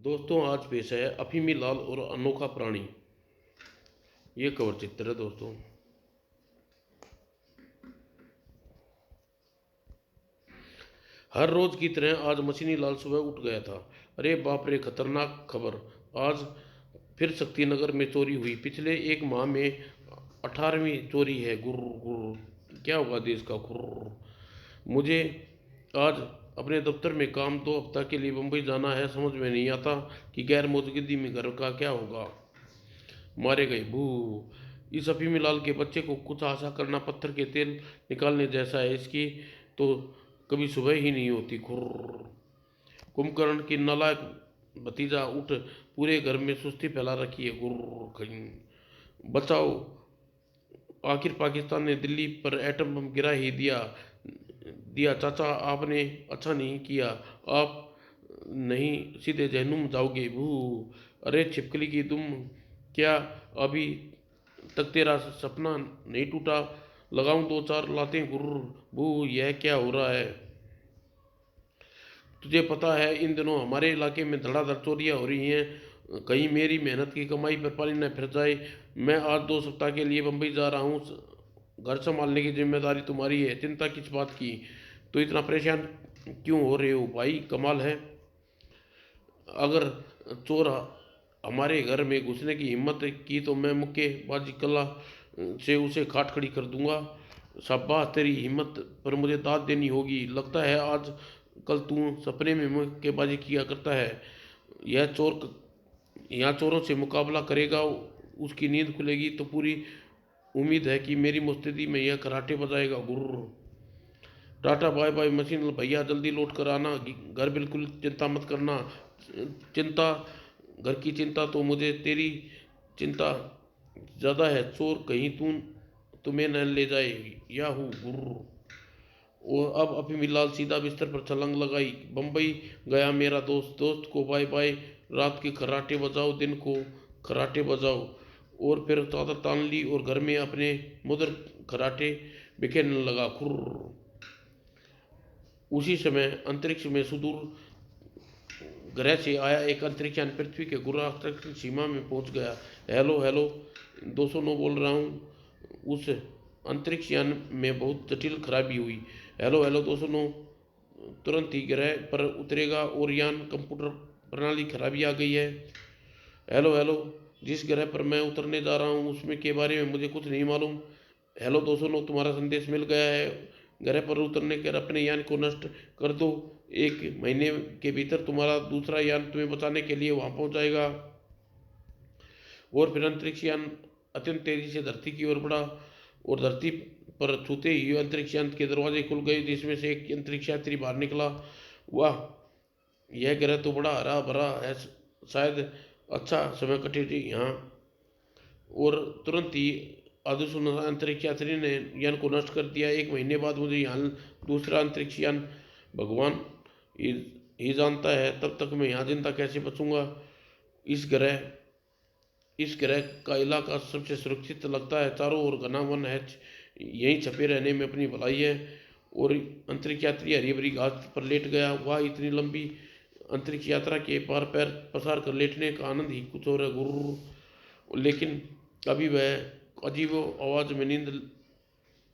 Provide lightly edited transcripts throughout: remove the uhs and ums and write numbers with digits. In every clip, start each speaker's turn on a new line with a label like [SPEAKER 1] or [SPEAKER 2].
[SPEAKER 1] दोस्तों आज पेश है अफीमी लाल और अनोखा प्राणी। ये कवर चित्र है दोस्तों। हर रोज की तरह आज मशीनी लाल सुबह उठ गया था। अरे बाप रे, खतरनाक खबर। आज फिर शक्तिनगर में चोरी हुई। पिछले एक माह में 18वीं चोरी है। गुर गुर, क्या होगा देश का। गुर। मुझे आज अपने दफ्तर में काम 2 हफ्ता के लिए मुंबई जाना है। समझ में नहीं आता कि गैर मौजूदगी में घर का क्या होगा। मारे गए भू। इस अफीमी लाल के बच्चे को कुछ आशा करना पत्थर के तेल निकालने जैसा है। इसकी तो कभी सुबह ही नहीं होती। खुर। कुंभकर्ण की नालायक भतीजा उठ, पूरे घर में सुस्ती फैला रखी है। गुर कहीं बचाओ। आखिर पाकिस्तान ने दिल्ली पर एटम बम गिरा ही दिया। दिया चाचा, आपने अच्छा नहीं किया। आप नहीं सीधे जहन्नुम जाओगे। भू। अरे छिपकली की तुम, क्या अभी तक तेरा सपना नहीं टूटा। लगाऊं 2-4 लातें। गुर्र। भू, यह क्या हो रहा है। तुझे पता है इन दिनों हमारे इलाके में धड़ाधड़ चोरियां हो रही हैं। कहीं मेरी मेहनत की कमाई पर पानी न फिर जाए। मैं आज 2 सप्ताह के लिए बम्बई जा रहा हूँ। घर संभालने की जिम्मेदारी तुम्हारी है। चिंता किस बात की। तो इतना परेशान क्यों हो रहे हो भाई। कमाल है। अगर चोर हमारे घर में घुसने की हिम्मत की तो मैं मुक्केबाजी कला से उसे खाट खड़ी कर दूंगा। शाबाश, तेरी हिम्मत पर मुझे दाद देनी होगी। लगता है आज कल तू सपने में मुक्केबाजी किया करता है। यह चोर यहाँ चोरों से मुकाबला करेगा, उसकी नींद खुलेगी तो पूरी उम्मीद है कि मेरी मुस्तैदी में यह कराटे बजाएगा। गुर्र। टाटा बाय बाय मशीन भैया, जल्दी लौट कर आना। घर बिल्कुल चिंता मत करना। चिंता, घर की चिंता तो मुझे तेरी चिंता ज़्यादा है। चोर कहीं तुम्हें न ले जाए। याहू गुर्र। और अब अभी लाल सीधा बिस्तर पर छलांग लगाई। बम्बई गया मेरा दोस्त। दोस्त को बाय बाय। रात के खर्राटे बजाओ, दिन को खर्राटे बजाओ। और फिर चादर तान ली और घर में अपने मुदर खर्राटे बिखेरने लगा। खुर्र। उसी समय अंतरिक्ष में सुदूर ग्रह से आया एक अंतरिक्षयान पृथ्वी के गुरुत्वाकर्षण सीमा में पहुंच गया। हेलो हेलो, 209 बोल रहा हूँ। उस अंतरिक्षयान में बहुत जटिल खराबी हुई। हेलो हेलो 209, तुरंत ही ग्रह पर उतरेगा और यान कंप्यूटर प्रणाली खराबी आ गई है। हेलो हेलो, जिस ग्रह पर मैं उतरने जा रहा हूँ उसमें के बारे में मुझे कुछ नहीं मालूम। हेलो 209, तुम्हारा संदेश मिल गया है। ग्रह पर उतरने कर अपने यान को नष्ट कर दो। 1 महीने के भीतर तुम्हारा दूसरा यान तुम्हें बचाने के लिए वहां पहुंच जाएगा। और फिर अंतरिक्ष यान अत्यंत तेजी से धरती की ओर बढ़ा और धरती पर छूते ही अंतरिक्ष यान के दरवाजे खुल गए, जिसमें से एक अंतरिक्ष यात्री बाहर निकला। वाह, यह ग्रह तो बड़ा हरा भरा है। शायद अच्छा समय कटे यहाँ। और तुरंत ही आदर्श अंतरिक्ष यात्री ने यान को नष्ट कर दिया। 1 महीने बाद मुझे यहाँ दूसरा अंतरिक्ष यान भगवान ही जानता है। तब तक मैं यहाँ जिंदा कैसे बचूंगा। इस ग्रह इस ग्रह का इलाका सबसे सुरक्षित लगता है। चारों ओर घना वन है। यहीं छपे रहने में अपनी भलाई है। और अंतरिक्ष यात्री हरी भरी घास पर लेट गया। वह इतनी लंबी अंतरिक्ष यात्रा के पार पैर पसार कर लेटने का आनंद ही कुछ और है। गुर्र। लेकिन अभी वह अजीब आवाज में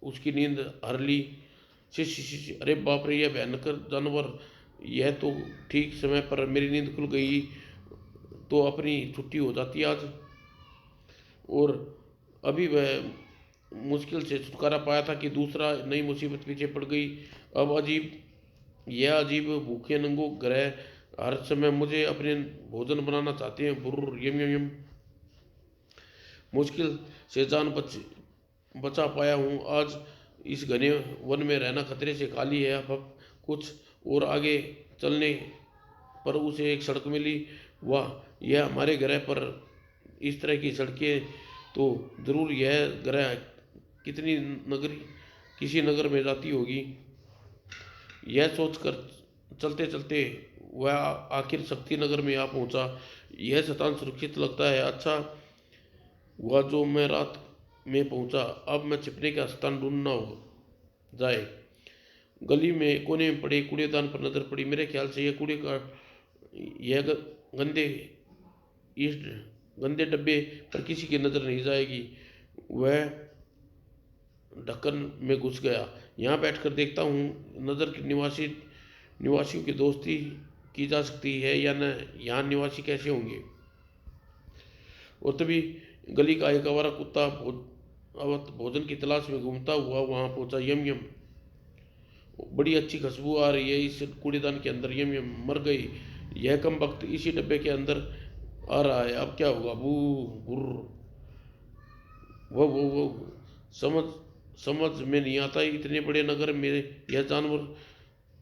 [SPEAKER 1] उसकी नींद हर ली। शिश शिश, अरे बाप रे, यह भयंकर जानवर। यह तो ठीक समय पर मेरी नींद खुल गई तो अपनी छुट्टी हो जाती आज। और अभी वह मुश्किल से छुटकारा पाया था कि दूसरा नई मुसीबत पीछे पड़ गई। अब यह अजीब भूखे नंगो ग्रह हर समय मुझे अपने भोजन बनाना चाहते हैं। बुर्र यम यम यम। मुश्किल से जान बचा पाया हूँ आज। इस घने वन में रहना खतरे से खाली है। अब कुछ और आगे चलने पर उसे एक सड़क मिली। वाह, यह हमारे ग्रह पर इस तरह की सड़कें तो जरूर यह ग्रह कितनी नगरी किसी नगर में जाती होगी। यह सोचकर चलते चलते वह आखिर शक्ति नगर में आ पहुंचा। यह स्थान सुरक्षित लगता है। अच्छा हुआ जो मैं रात में पहुंचा। अब मैं छिपने का स्थान ढूंढना हो जाए। गली में कोने में पड़े कूड़ेदान पर नजर पड़ी। मेरे ख्याल से यह गंदे इस गंदे डब्बे पर किसी की नज़र नहीं जाएगी। वह ढक्कन में घुस गया। यहाँ बैठकर देखता हूँ नज़र के निवासियों की दोस्ती की जा सकती है या न, यहाँ निवासी कैसे होंगे। और तभी गली का एक आवारा कुत्ता भोजन की तलाश में घूमता हुआ वहां पहुंचा। यम यम, बड़ी अच्छी खुशबू आ रही है इस कूड़ेदान के अंदर। यम यम, मर गई। यह कम वक्त इसी डब्बे के अंदर आ रहा है, अब क्या होगा। बू गुर्र, वो समझ समझ में नहीं आता इतने बड़े नगर में यह जानवर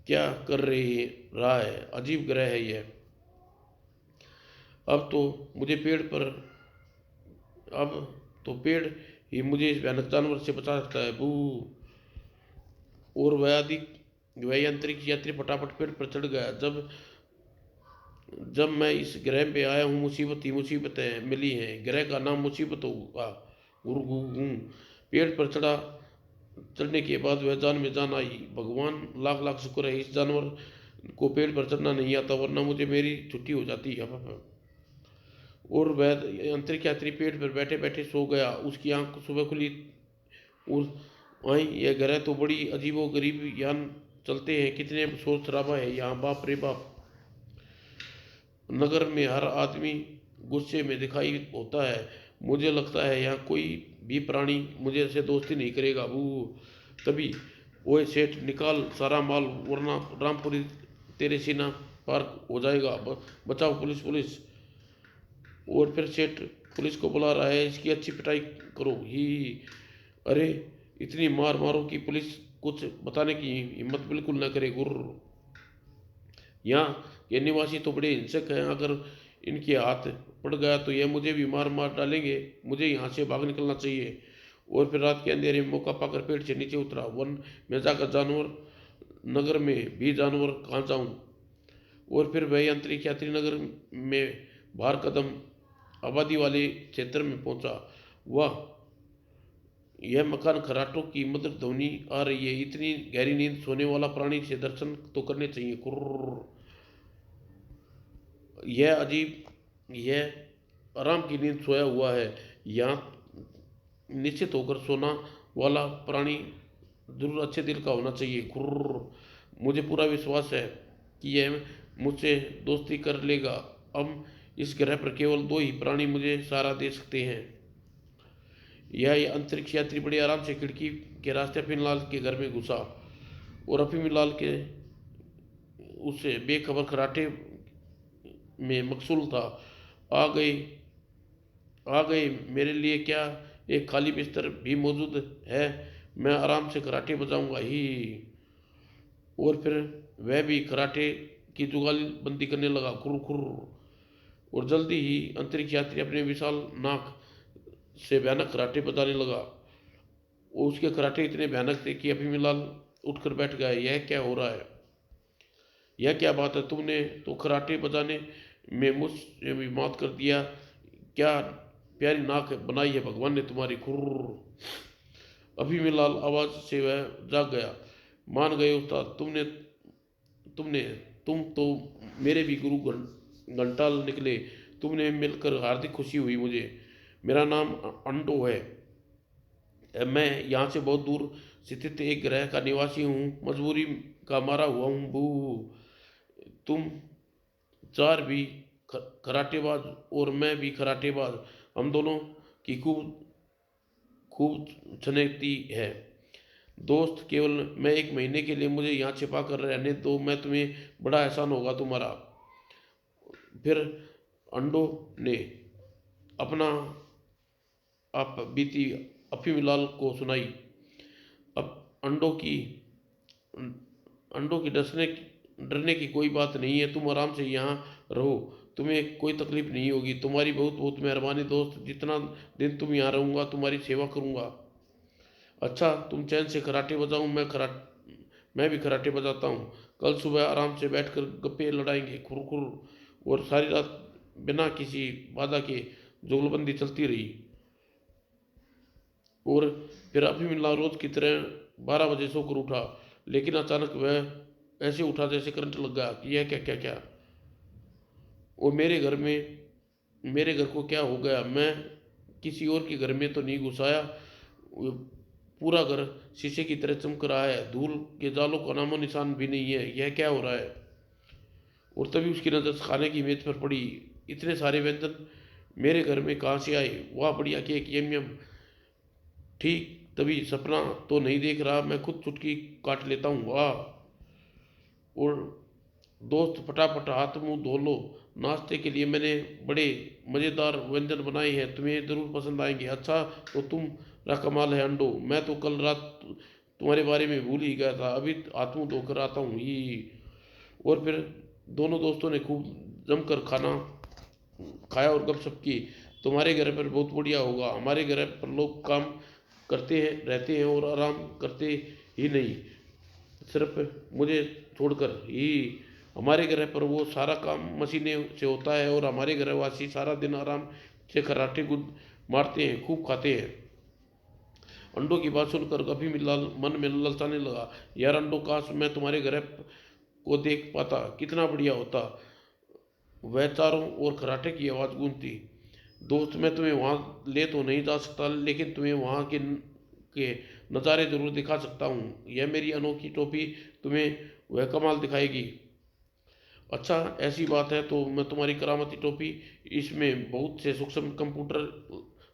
[SPEAKER 1] क्या कर रहा है। अजीब ग्रह है यह। अब तो मुझे पेड़ पर अब तो पेड़ ही मुझे इस भयानक जानवर से बचा सकता है। बू। और वह अंतरिक्ष यात्री फटाफट पेड़ पर चढ़ गया। जब जब मैं इस ग्रह पे आया हूँ मुसीबत ही मुसीबतें मिली हैं। ग्रह का नाम मुसीबत होगा। गुरु पेड़ पर चढ़ने के बाद वह जान में जान आई। भगवान लाख लाख शुक्र है इस जानवर को पेड़ पर चढ़ना नहीं आता, वरना मुझे मेरी छुट्टी हो जाती है। और वह अंतरिक्ष यात्री पेड़ पर बैठे बैठे सो गया। उसकी आंख सुबह खुली और आई। यह ग्रह तो बड़ी अजीबो गरीब यान चलते हैं, कितने शोर शराबा है यहाँ, बाप रे बाप। नगर में हर आदमी गुस्से में दिखाई होता है। मुझे लगता है यहाँ कोई भी प्राणी मुझे से दोस्ती नहीं करेगा। वो तभी, ओए सेठ निकाल सारा माल वरना रामपुरी तेरे सीना पार हो जाएगा। बचाओ पुलिस पुलिस। और फिर सेठ पुलिस को बुला रहा है, इसकी अच्छी पिटाई करो ही। अरे इतनी मार मारो कि पुलिस कुछ बताने की हिम्मत बिल्कुल न करे। गुर्र, यहाँ के निवासी तो बड़े हिंसक हैं, अगर इनके हाथ पड़ गया तो यह मुझे भी मार मार डालेंगे। मुझे यहाँ से भाग निकलना चाहिए। और फिर रात के अंधेरे में मौका पाकर पेड़ से नीचे उतरा। वन में जाकर जानवर नगर में भी जानवर कहाँ जाऊँ। और फिर वही अंतरिक्ष यात्री नगर में बाहर कदम आबादी वाले क्षेत्र में पहुंचा। वाह, यह मकान खराटों की मधुर ध्वनि आ रही है। इतनी गहरी नींद सोने वाला प्राणी से दर्शन तो करने चाहिए। कुर्र, यह अजीब, यह आराम की नींद सोया हुआ है। यहाँ निश्चित होकर सोना वाला प्राणी जरूर अच्छे दिल का होना चाहिए। कुर्र, मुझे पूरा विश्वास है कि यह मुझसे दोस्ती कर लेगा। अब इस ग्रह पर केवल दो ही प्राणी मुझे सहारा दे सकते हैं। यह अंतरिक्ष यात्री बड़े आराम से खिड़की के रास्ते अफीमलाल के घर में घुसा और अफीमलाल के उससे बेखबर खराटे में मकसूल था। आ गए आ गए, मेरे लिए क्या एक खाली बिस्तर भी मौजूद है? मैं आराम से कराटे बजाऊंगा ही। और फिर वह भी कराटे की जुगाली बंदी करने लगा। खुर खुर। और जल्दी ही अंतरिक्ष यात्री अपने विशाल नाक से भयानक कराटे बजाने लगा। उसके कराटे इतने भयानक थे कि अफीमलाल उठकर बैठ गया। यह क्या हो रहा है? यह क्या बात है? तुमने तो कराटे बजाने में मुझसे भी मात कर दिया। क्या प्यारी नाक बनाई है भगवान ने तुम्हारी। खुर। अफीमलाल आवाज से वह जाग गया। मान गए उस्ताद, तुमने तुमने तुम तो मेरे भी गुरु घंटाल निकले। तुमने मिलकर हार्दिक खुशी हुई मुझे। मेरा नाम अंडो है। मैं यहाँ से बहुत दूर स्थित एक ग्रह का निवासी हूँ, मजबूरी का मारा हुआ हूँ। बू, तुम चार भी कराटेबाज और मैं भी कराटेबाज, हम दोनों की खूब खूब छनेती है। दोस्त, केवल मैं एक महीने के लिए मुझे यहाँ छिपा कर रहने दो, मैं तुम्हें बड़ा एहसान होगा तुम्हारा। फिर अंडो ने अपना आप बीती अफीमलाल को सुनाई। अब अंडों की डरने की कोई बात नहीं है। तुम आराम से यहाँ रहो, तुम्हें कोई तकलीफ नहीं होगी। तुम्हारी बहुत बहुत मेहरबानी दोस्त। जितना दिन तुम यहाँ रहूँगा तुम्हारी सेवा करूँगा। अच्छा, तुम चैन से कराटे बजाऊँ? मैं भी कराटे बजाता हूँ। कल सुबह आराम से बैठकर गप्पे लड़ाएंगे। खुरखुर। और सारी रात बिना किसी बाधा के जुगलबंदी चलती रही। और फिर अफीमुल्लाह रोज की तरह 12 बजे सोकर उठा। लेकिन अचानक वह ऐसे उठा जैसे करंट लग गया। कि यह क्या क्या क्या और मेरे घर को क्या हो गया? मैं किसी और के घर में तो नहीं घुसाया। वो पूरा घर शीशे की तरह चमक रहा है, धूल के जालों का नामो निशान भी नहीं है। यह क्या हो रहा है? और तभी उसकी नज़र खाने की मेज पर पड़ी। इतने सारे व्यंजन मेरे घर में कहाँ से आए? वाह बढ़िया केक, यम यम। ठीक तभी सपना तो नहीं देख रहा, मैं खुद चुटकी काट लेता हूँ। वाह। और दोस्त फटाफट हाथ मुंह धो लो, नाश्ते के लिए मैंने बड़े मज़ेदार व्यंजन बनाए हैं, तुम्हें ज़रूर पसंद आएंगे। अच्छा तो तुम रहा कमाल है अंडो, मैं तो कल रात तुम्हारे बारे में भूल ही गया था, अभी हाथ मुंह धोकर आता हूँ ही। और फिर दोनों दोस्तों ने खूब जमकर खाना खाया और गपशप की। तुम्हारे घर पर बहुत बढ़िया होगा, हमारे घर पर लोग काम करते हैं रहते हैं और आराम करते ही नहीं, सिर्फ मुझे छोड़कर ही। हमारे ग्रह पर वो सारा काम मशीनें से होता है और हमारे ग्रहवासी सारा दिन आराम से खर्राटे गुद मारते हैं, खूब खाते हैं। अंडों की बात सुनकर कभी मिलाल मन में ललचाने लगा। यार अंडों, काश मैं तुम्हारे ग्रह को देख पाता, कितना बढ़िया होता। वह चारों ओर खर्राटे की आवाज़ गूंजती। दोस्त मैं तुम्हें वहाँ ले तो नहीं जा सकता, लेकिन तुम्हें वहाँ के नज़ारे ज़रूर दिखा सकता हूँ। यह मेरी अनोखी टोपी तुम्हें वह कमाल दिखाएगी। अच्छा ऐसी बात है तो मैं तुम्हारी करामती टोपी, इसमें बहुत से सूक्ष्म कंप्यूटर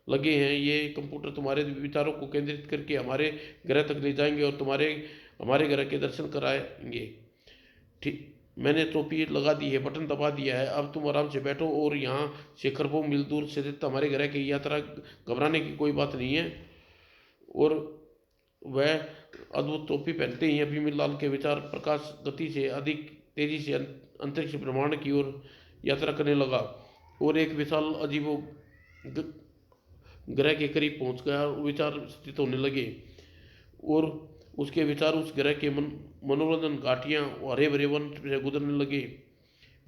[SPEAKER 1] लगे हैं। ये कंप्यूटर तुम्हारे विचारों को केंद्रित करके हमारे ग्रह तक ले जाएंगे और हमारे ग्रह के दर्शन कराएंगे। ठीक, मैंने टोपी लगा दी है, बटन दबा दिया है, अब तुम आराम से बैठो और यहाँ से खरबों मील दूर से हमारे ग्रह की यात्रा, घबराने की कोई बात नहीं है। और वह अद्भुत टोपी पहनते ही अभी लाल के विचार प्रकाश गति से अधिक तेजी से अंतरिक्ष ब्रह्मांड की ओर यात्रा करने लगा और एक विशाल अजीबो ग्रह के करीब पहुंच गया। विचार स्थित होने लगे और उसके विचार उस ग्रह के मनोरंजन घाटियां और हरे भरे वन से गुजरने लगे।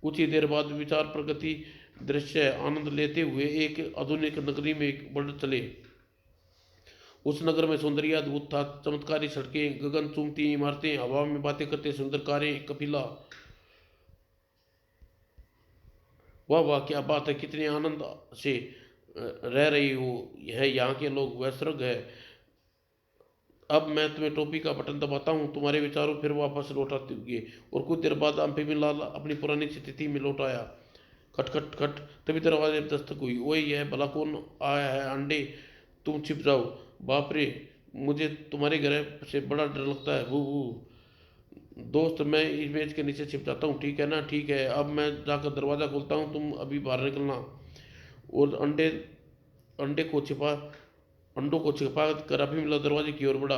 [SPEAKER 1] कुछ ही देर बाद विचार प्रगति दृश्य आनंद लेते हुए एक आधुनिक नगरी में बढ़ चले। उस नगर में सौंदर्य अद्भुत था, चमत्कारी सड़कें, गगन चूमती इमारतें, हवा में बातें करते सुंदर कारें, कपिला। वाह वाह क्या बात है, कितने आनंद से रह रही हो, यह यहाँ के लोग, वह स्वर्ग है। अब मैं तुम्हें टोपी का बटन दबाता हूँ, तुम्हारे विचारों फिर वापस लौटाते हुए। और कुछ देर बाद अम्पे लाल अपनी पुरानी स्थिति में लौट आया। खट खट खट, तभी दरवाजे पर दस्तक हुई। ओए यह भला कौन आया है? अंडे तुम छिप जाओ। बाप रे, मुझे तुम्हारे घर से बड़ा डर लगता है। वो दोस्त मैं इस मेज के नीचे छिप जाता हूँ, ठीक है ना? ठीक है, अब मैं जाकर दरवाज़ा खोलता हूँ, तुम अभी बाहर निकलना। और अंडे को छिपा अंडों को छिपा कर अभी मिला दरवाजे की ओर बढ़ा।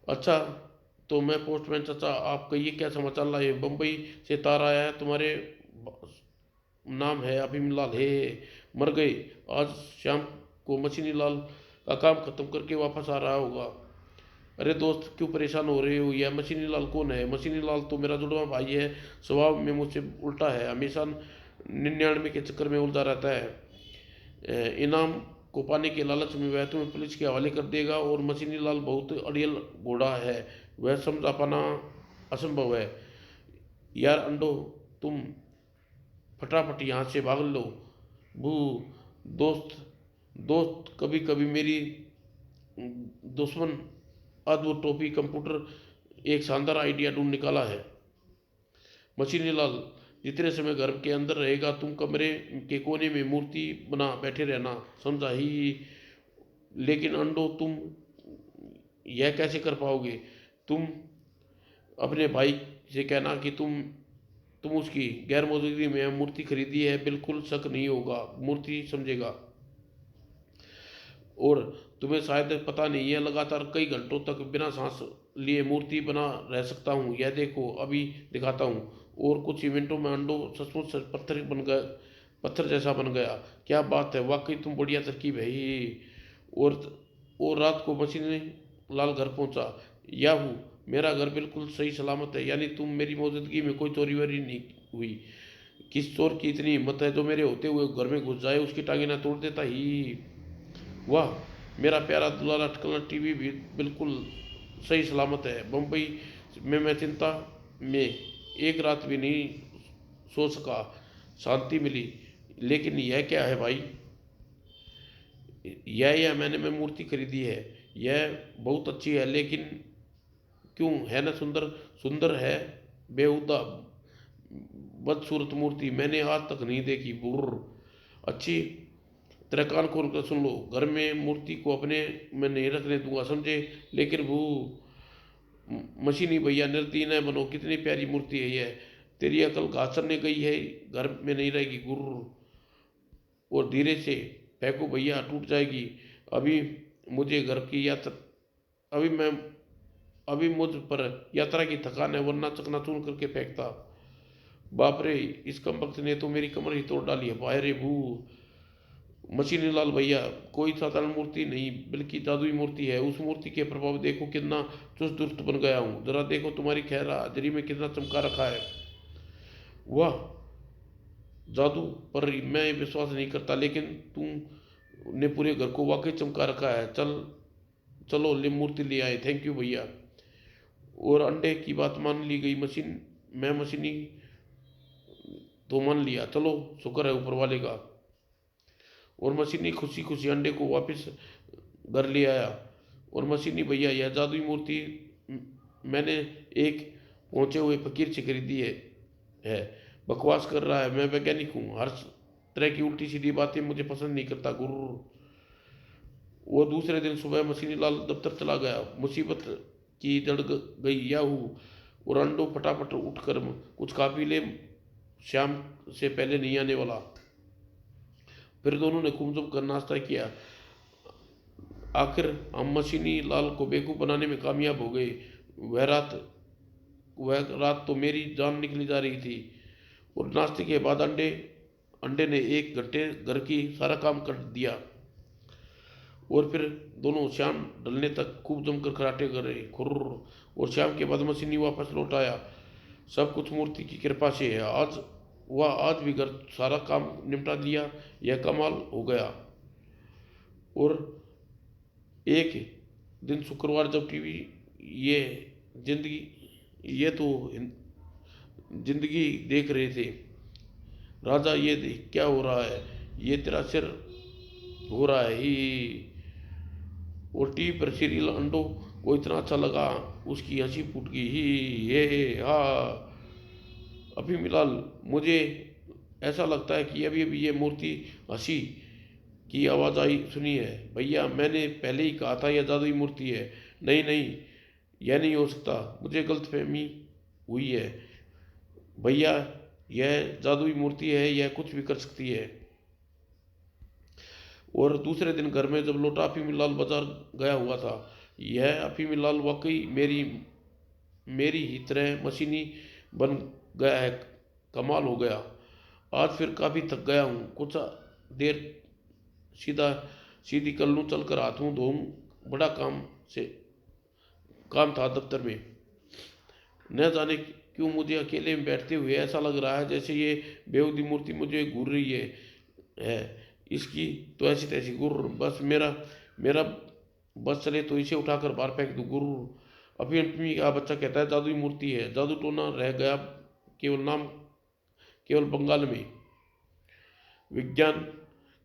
[SPEAKER 1] अच्छा तो मैं पोस्टमैन चाचा, आप कहिए क्या समाचार लाए? बम्बई से तार आया है, तुम्हारे नाम है अभिम लाल, हे मर गए। आज शाम को मशीनी लाल का काम खत्म करके वापस आ रहा होगा। अरे दोस्त क्यों परेशान हो रहे हो? यह मशीनी लाल कौन है? मशीनी लाल तो मेरा जुड़वा भाई है, स्वभाव में मुझसे उल्टा है, हमेशा 99 के चक्कर में उलझा रहता है। इनाम को पाने के लालच में वह तुम्हें पुलिस के हवाले कर देगा। और मशीनी लाल बहुत अड़ियल घोड़ा है, वह समझा पाना असंभव है। यार अंडो, तुम फटाफट यहाँ से भाग लो। बू दोस्त दोस्त कभी कभी मेरी दुश्मन अद्भुत टोपी कंप्यूटर एक शानदार आइडिया ढूंढ निकाला है। मशीनी लाल, जितने समय घर के अंदर रहेगा तुम कमरे के कोने में मूर्ति बना बैठे रहना, समझा ही? लेकिन अंडो, तुम यह कैसे कर पाओगे? तुम अपने भाई से कहना कि तुम उसकी गैर मौजूदगी में मूर्ति खरीदी है, बिल्कुल शक नहीं होगा, मूर्ति समझेगा। और तुम्हें शायद पता नहीं है, लगातार कई घंटों तक बिना सांस लिए मूर्ति बना रह सकता हूँ, यह देखो अभी दिखाता हूँ। और कुछ ही मिनटों में अंडो सचमुच पत्थर बन गया, पत्थर जैसा बन गया। क्या बात है, वाकई तुम बढ़िया तरकीब है ही। और और रात को मशीन लाल घर पहुंचा। याहू, मेरा घर बिल्कुल सही सलामत है, यानी तुम मेरी मौजूदगी में कोई चोरी वोरी नहीं हुई। किस चोर की इतनी हिम्मत है जो मेरे होते हुए घर में घुस जाए, उसकी टांगे ना तोड़ देता ही। वाह, मेरा प्यारा दुलारा कलर टीवी भी बिल्कुल सही सलामत है। बम्बई में मैं चिंता में एक रात भी नहीं सो सका। शांति मिली। लेकिन यह क्या है भाई, यह मैं मूर्ति खरीदी है, यह बहुत अच्छी है, लेकिन क्यों है ना सुंदर, सुंदर है, बेहुदा बदसूरत मूर्ति मैंने आज तक नहीं देखी। बुर्र, अच्छी तरह कान खोल कर सुन लो, घर में मूर्ति को अपने में नहीं रखने दूंगा, समझे। लेकिन वो मशीनी भैया, निर्दयी न बनो, कितनी प्यारी मूर्ति है यह, तेरी अकल घास चरने गई है, घर में नहीं रहेगी। गुर्र, और धीरे से फेंको भैया, टूट जाएगी। अभी मुझे घर की यात्रा, अभी मैं अभी मुझ पर यात्रा की थकान है, वरना चकनाचूर करके फेंकता। बाप रे, इस कमबख्त ने तो मेरी कमर ही तोड़ डाली है। भाई रे भू, मशीनी लाल भैया कोई साधारण मूर्ति नहीं बल्कि जादुई मूर्ति है। उस मूर्ति के प्रभाव देखो, कितना चुस्त दुरुस्त बन गया हूँ। जरा देखो तुम्हारी खैरा हाजिरी में कितना चमका रखा है। वाह, जादू पर मैं विश्वास नहीं करता, लेकिन तुम ने पूरे घर को वाकई चमका रखा है। चलो ले मूर्ति ले आए, थैंक यू भैया। और अंडे की बात मान ली गई, मशीनी तो मान लिया, चलो शुक्र है ऊपर वाले का। और मशीनी खुशी खुशी अंडे को वापस घर ले आया। और मशीनी भैया, यह जादुई मूर्ति मैंने एक पहुंचे हुए फकीर से खरीदी है। बकवास कर रहा है, मैं वैज्ञानिक हूँ, हर तरह की उल्टी सीधी बातें मुझे पसंद नहीं करता। गुरु, वो दूसरे दिन सुबह मशीनी लाल दफ्तर चला गया। मुसीबत की जड़ गई याहू। और अंडो फटाफट उठकर कुछ खा पी ले, शाम से पहले नहीं आने वाला। फिर दोनों ने खूब जम कर नाश्ता किया। आखिर हम मशीनी लाल को बेवकूफ़ बनाने में कामयाब हो गए। वह रात तो मेरी जान निकली जा रही थी। और नाश्ते के बाद अंडे अंडे ने 1 घंटे घर की सारा काम कर दिया। और फिर दोनों शाम ढलने तक खूब जमकर कराटे कर रहे, खुर्र। और शाम के बाद मशीनी वापस लौट आया। सब कुछ मूर्ति की कृपा से है। आज भी घर सारा काम निपटा दिया, यह कमाल हो गया। और एक दिन शुक्रवार जब टीवी, ये जिंदगी ये तो जिंदगी देख रहे थे। राजा, ये देख क्या हो रहा है, ये तेरा सिर हो रहा है ही। और टीवी पर सीरियल अंडो को इतना अच्छा लगा, उसकी हंसी फूट गई ही। ये हा, अभी मिलाल, मुझे ऐसा लगता है कि अभी अभी ये मूर्ति हंसी की आवाज़ आई सुनी है। भैया, मैंने पहले ही कहा था यह जादुई मूर्ति है। नहीं नहीं, यह नहीं हो सकता, मुझे गलतफहमी हुई है। भैया, यह जादुई मूर्ति है, यह कुछ भी कर सकती है। और दूसरे दिन घर में जब लौटा, अफीम लाल बाजार गया हुआ था। यह अफीम लाल वाकई मेरी ही तरह मशीनी बन गया है, कमाल हो गया। आज फिर काफ़ी थक गया हूँ, कुछ देर सीधा सीधी कर लूँ, चल कर हाथ मुँह धोऊँ, बड़ा काम था दफ्तर में। न जाने क्यों मुझे अकेले में बैठते हुए ऐसा लग रहा है जैसे ये बेहूदी मूर्ति मुझे घूर रही है। इसकी तो ऐसी तैसी गुर, बस मेरा बस चले तो इसे उठाकर बाहर फेंक दूँ। गुरु, अभी अठवीं का बच्चा कहता है जादुई मूर्ति है, जादू टोना रह गया केवल बंगाल में। विज्ञान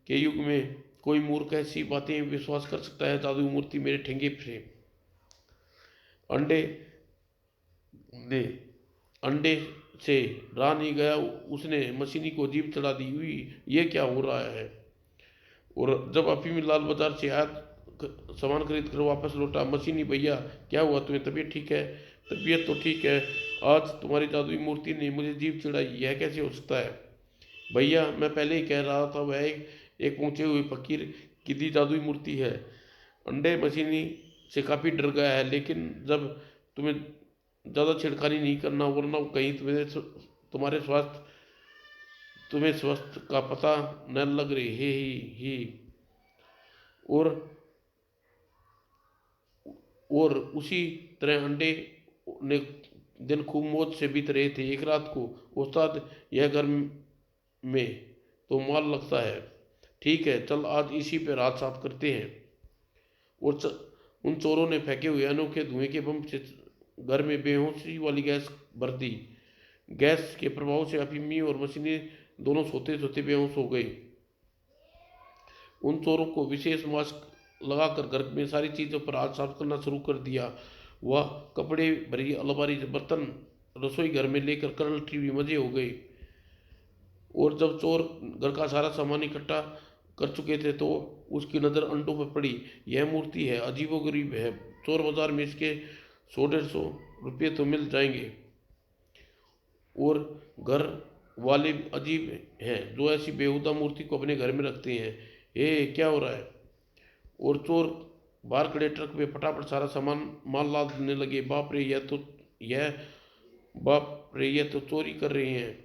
[SPEAKER 1] के युग में कोई मूर्ख ऐसी बातें विश्वास कर सकता है। जादुई मूर्ति मेरे ठेंगे से अंडे ने अंडे से रहा नहीं गया, उसने मशीनी को जीभ चढ़ा दी हुई। ये क्या हो रहा है। और जब अफीम लाल बाजार से आया, सामान खरीद कर वापस लौटा। मशीनी भैया, क्या हुआ तुम्हें, तबीयत ठीक है। तबीयत तो ठीक है, आज तुम्हारी जादुई मूर्ति ने मुझे जीभ चढ़ाई, यह कैसे हो सकता है। भैया, मैं पहले ही कह रहा था, वह एक पहुंचे हुए फकीर की दी जादुई मूर्ति है। अंडे मशीनी से काफ़ी डर गया है, लेकिन जब तुम्हें ज़्यादा छिड़खानी नहीं करना, वरना कहीं तुम्हारे स्वास्थ्य तुम्हें स्वास्थ्य का पता न लग रही है ही। और उसी तरह अंडे ने दिन खूब मौज से बीत रहे थे। एक रात को, उस्ताद, यह घर में तो माल लगता है। ठीक है, चल आज इसी पे रात साफ करते हैं। और उन चोरों ने फेंके हुए अनोखे धुएं के बम से घर में बेहोशी वाली गैस भर दी। गैस के प्रभाव से अफीमी और मशीनी दोनों सोते सोते बेहोश हो गए। उन चोरों को विशेष मास्क लगाकर घर में सारी चीज़ों पर हाथ साफ करना शुरू कर दिया। वह कपड़े भरी अलमारी, बर्तन रसोई घर में लेकर कर्नल टीवी मजे हो गए। और जब चोर घर का सारा सामान इकट्ठा कर चुके थे तो उसकी नज़र अंडों पर पड़ी। यह मूर्ति है, अजीबोगरीब है। चोर बाजार में इसके 100-150 रुपये तो मिल जाएंगे। और घर वाले अजीब हैं जो ऐसी बेहुदा मूर्ति को अपने घर में रखते हैं। ये क्या हो रहा है? और चोर बाहर खड़े ट्रक में फटाफट सारा सामान माल लादने लगे। यह बाप रे, यह तो चोरी कर रहे हैं।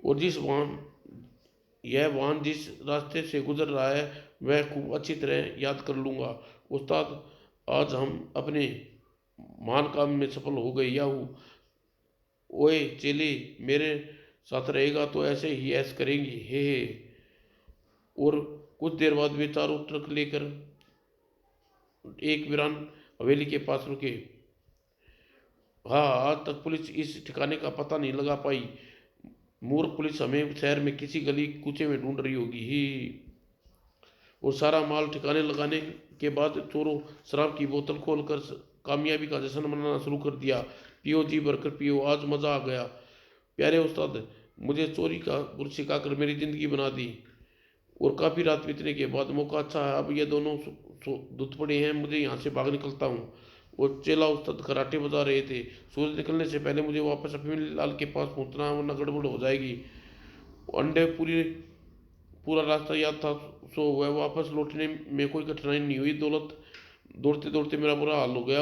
[SPEAKER 1] और यह वाहन जिस रास्ते से गुजर रहा है वह खूब अच्छी तरह याद कर लूँगा। उस्ताद, आज हम अपने महान काम में सफल हो गए। याहू! ओए चेले, मेरे साथ रहेगा तो ऐसे ही ऐश करेंगे, हे हे। और कुछ देर बाद वे चारों ट्रक लेकर एक वीरान हवेली के पास रुके। हाँ, आज तक पुलिस इस ठिकाने का पता नहीं लगा पाई। मूर्ख पुलिस हमें शहर में किसी गली कूचे में ढूंढ रही होगी ही। और सारा माल ठिकाने लगाने के बाद चोरों शराब की बोतल खोलकर कामयाबी का जश्न मनाना शुरू कर दिया। पियो जी भरकर पियो, आज मज़ा आ गया। प्यारे उस्ताद, मुझे चोरी का गुर सिखाकर मेरी ज़िंदगी बना दी। और काफ़ी रात बीतने के बाद मौका अच्छा है, अब ये दोनों धुत पड़े हैं, मुझे यहाँ से भाग निकलता हूँ। और चेला उस्ताद खराटे बजा रहे थे। सूरज निकलने से पहले मुझे वापस अफीम लाल के पास पहुँचना है, वरना गड़बड़ हो जाएगी। अंडे पूरा रास्ता याद था, सो वह वापस लौटने में कोई कठिनाई नहीं हुई। दौलत दौड़ते दौड़ते मेरा बुरा हाल हो गया।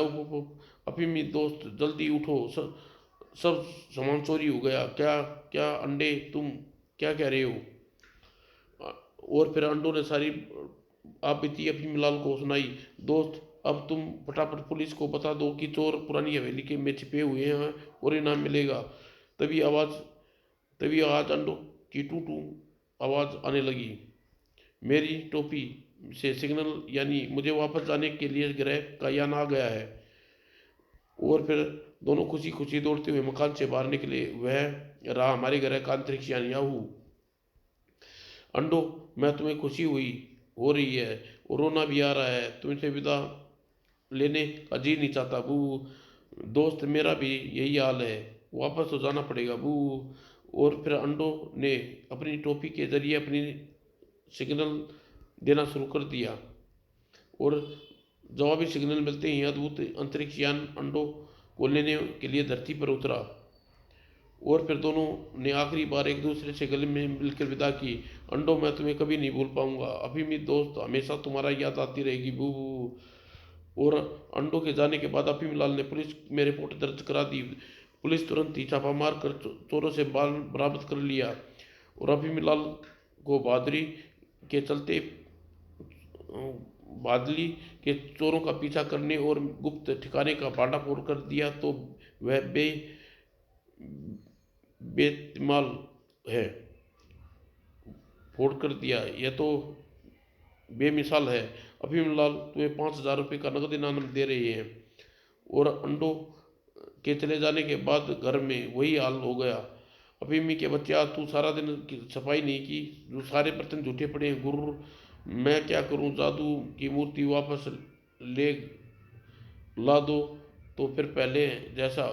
[SPEAKER 1] अफीमी दोस्त, जल्दी उठो, सब सामान चोरी हो गया। क्या क्या अंडे, तुम क्या कह रहे हो? और फिर अंडों ने सारी आप बीती अफीम लाल को सुनाई। दोस्त, अब तुम फटाफट पुलिस को बता दो कि चोर पुरानी हवेली के में छिपे हुए हैं और इनाम मिलेगा। तभी आवाज़ तभी आवाज़ अंडों की टू टू आवाज़ आने लगी। मेरी टोपी से सिग्नल, यानी मुझे वापस जाने के लिए ग्रह का यान आ गया है। और फिर दोनों खुशी खुशी दौड़ते हुए मकान से बाहर निकले। वह रहा हमारे ग्रह का अंतरिक्ष यान। याहू! अंडो, मैं तुम्हें खुशी हो रही है और रोना भी आ रहा है। तुमसे विदा लेने का जी नहीं चाहता बू। दोस्त, मेरा भी यही हाल है, वापस तो जाना पड़ेगा बू। और फिर अंडो ने अपनी टोपी के जरिए अपनी सिग्नल देना शुरू कर दिया। और जवाबी सिग्नल मिलते ही अद्भुत अंतरिक्ष यान अंडो को लेने के लिए धरती पर उतरा। और फिर दोनों ने आखिरी बार एक दूसरे से गले में मिलकर विदा की। अंडो, मैं तुम्हें कभी नहीं भूल पाऊंगा। अभी मेरी दोस्त, हमेशा तुम्हारा याद आती रहेगी बू। और अंडों के जाने के बाद अफीम लाल ने पुलिस में रिपोर्ट दर्ज करा दी। पुलिस तुरंत ही छापा मार कर चोरों से बाल बरामद कर लिया। और अफीम लाल को के चलते बादली के चोरों का पीछा करने और गुप्त ठिकाने का भांडाफोड़ कर दिया तो वह बेतमाल है। फोड़ कर दिया, यह तो बेमिसाल है। अफीम लाल तुम्हें 5,000 रुपये का नगद इनाम दे रहे हैं। और अंडों के चले जाने के बाद घर में वही हाल हो गया। अफीमी के बच्चे, आज तू सारा दिन सफाई नहीं की, जो सारे बर्तन झूठे पड़े हैं। गुर्र, मैं क्या करूं? जादू की मूर्ति वापस ले ला दो तो फिर पहले जैसा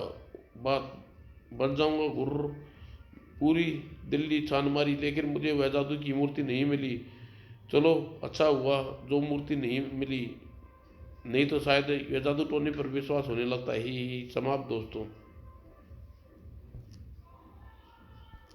[SPEAKER 1] बात बन जाऊंगा। गुर्र, पूरी दिल्ली छान मारी लेकिन मुझे वह जादू की मूर्ति नहीं मिली। चलो अच्छा हुआ जो मूर्ति नहीं मिली, नहीं तो शायद यह जादू टोने पर विश्वास होने लगता ही। समाप्त दोस्तों।